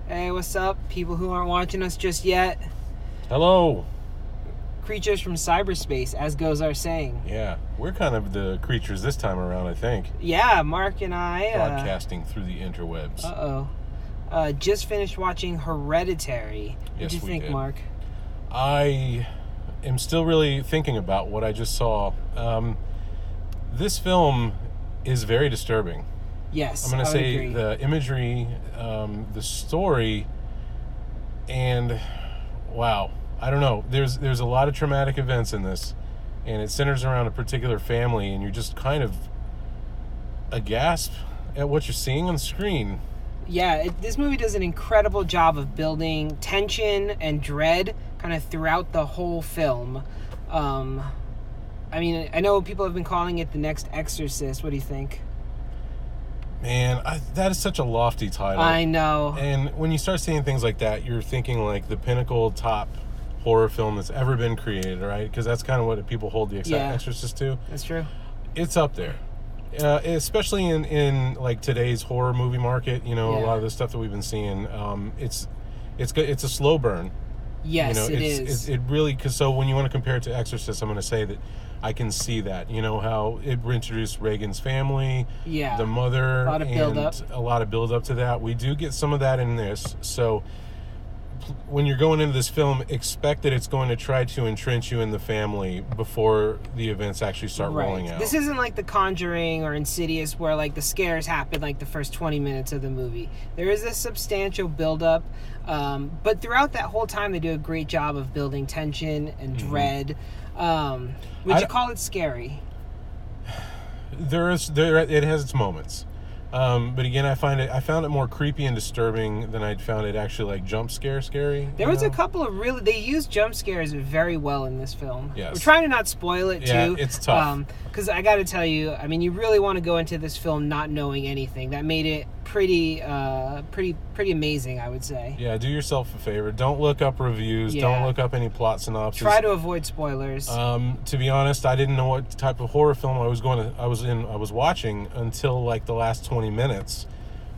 Hey, what's up, people who aren't watching us just yet? Hello. Creatures from cyberspace, as goes our saying. Yeah, we're kind of the creatures this time around, I think. Yeah, Mark and I... Broadcasting through the interwebs. Just finished watching Hereditary. What do you think, Mark? I am still really thinking about what I just saw. This film is very disturbing. Yes, I'm going to say agree. The imagery, the story, and wow, I don't know. There's a lot of traumatic events in this, and it centers around a particular family, and you're just kind of aghast at what you're seeing on the screen. Yeah, this movie does an incredible job of building tension and dread kind of throughout the whole film. I mean, I know people have been calling it the next Exorcist. What do you think? Man, that is such a lofty title. I know. And when you start seeing things like that, you're thinking like the pinnacle top horror film that's ever been created, right? Because that's kind of what people hold the Exorcist to. That's true. It's up there. Especially in like today's horror movie market, a lot of the stuff that we've been seeing, it's a slow burn. Yes, it is. It really, because so when you want to compare it to Exorcist, I'm going to say that I can see that. How it introduced Reagan's family, the mother, a lot of build up to that. We do get some of that in this. So when you're going into this film, expect that it's going to try to entrench you in the family before the events actually start rolling out. This isn't like The Conjuring or Insidious where like the scares happen like the first 20 minutes of the movie. There is a substantial build-up, but throughout that whole time they do a great job of building tension and dread. Would you call it scary? It has its moments. But again, I found it more creepy and disturbing than I'd found it actually like jump scary. There was a couple of they used jump scares very well in this film. Yes. We're trying to not spoil it too. Yeah, it's tough. Because I got to tell you, I mean, you really want to go into this film not knowing anything. That made it pretty amazing, I would say. Yeah, do yourself a favor. Don't look up reviews. Yeah. Don't look up any plot synopses. Try to avoid spoilers. To be honest, I didn't know what type of horror film I was watching until like the last 20 minutes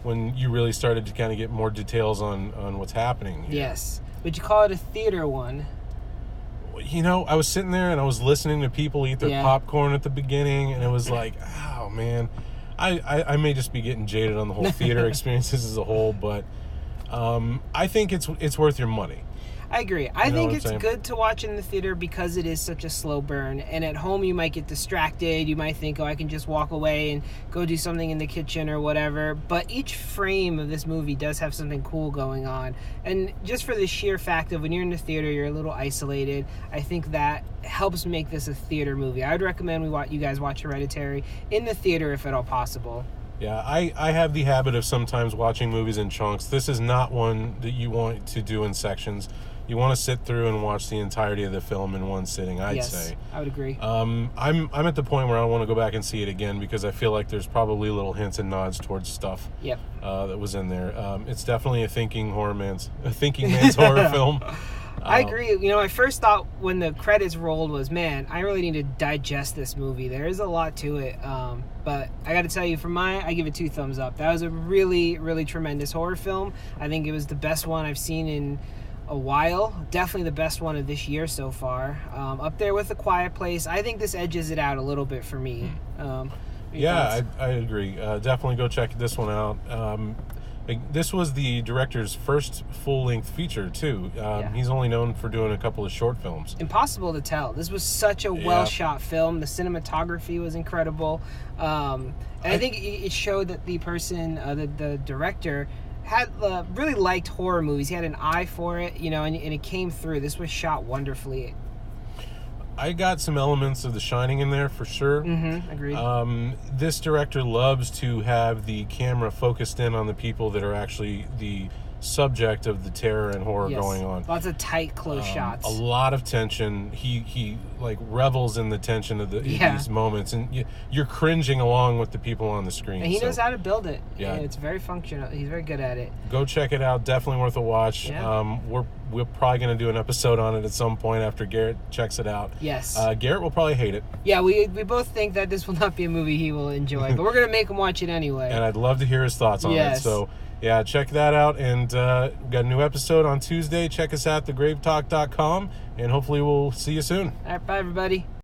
when you really started to kind of get more details on what's happening here. Yes. Would you call it a theater one? I was sitting there and I was listening to people eat their popcorn at the beginning, and it was like, oh man, I may just be getting jaded on the whole theater experiences as a whole, but I think it's worth your money. I agree. I think it's good to watch in the theater because it is such a slow burn. And at home, you might get distracted. You might think, I can just walk away and go do something in the kitchen or whatever. But each frame of this movie does have something cool going on. And just for the sheer fact of when you're in the theater, you're a little isolated. I think that helps make this a theater movie. I would recommend you guys watch Hereditary in the theater if at all possible. Yeah, I have the habit of sometimes watching movies in chunks. This is not one that you want to do in sections. You want to sit through and watch the entirety of the film in one sitting, I'd say. Yes, I would agree. I'm at the point where I want to go back and see it again because I feel like there's probably little hints and nods towards stuff that was in there. It's definitely a thinking man's horror film. I agree. My first thought when the credits rolled was, man, I really need to digest this movie. There is a lot to it. But I got to tell you, I give it 2 thumbs up. That was a really, really tremendous horror film. I think it was the best one I've seen in a while. Definitely the best one of this year so far. Up there with A Quiet Place. I think this edges it out a little bit for me. I agree. Definitely go check this one out. This was the director's first full-length feature, too. He's only known for doing a couple of short films. Impossible to tell. This was such a well-shot film. The cinematography was incredible. And I think it showed that the person, the director, had really liked horror movies. He had an eye for it, and it came through. This was shot wonderfully. I got some elements of The Shining in there for sure. Agreed. This director loves to have the camera focused in on the people that are actually the subject of the terror and horror going on. Lots of tight, close shots. A lot of tension. He like revels in the tension of these moments, and you're cringing along with the people on the screen. And he knows how to build it. Yeah, it's very functional. He's very good at it. Go check it out. Definitely worth a watch. Yeah. We're probably going to do an episode on it at some point after Garrett checks it out. Yes. Garrett will probably hate it. Yeah, we both think that this will not be a movie he will enjoy, but we're going to make him watch it anyway. And I'd love to hear his thoughts on it. So Yeah, check that out. And we've got a new episode on Tuesday. Check us out at thegravetalk.com, and hopefully we'll see you soon. All right, bye, everybody.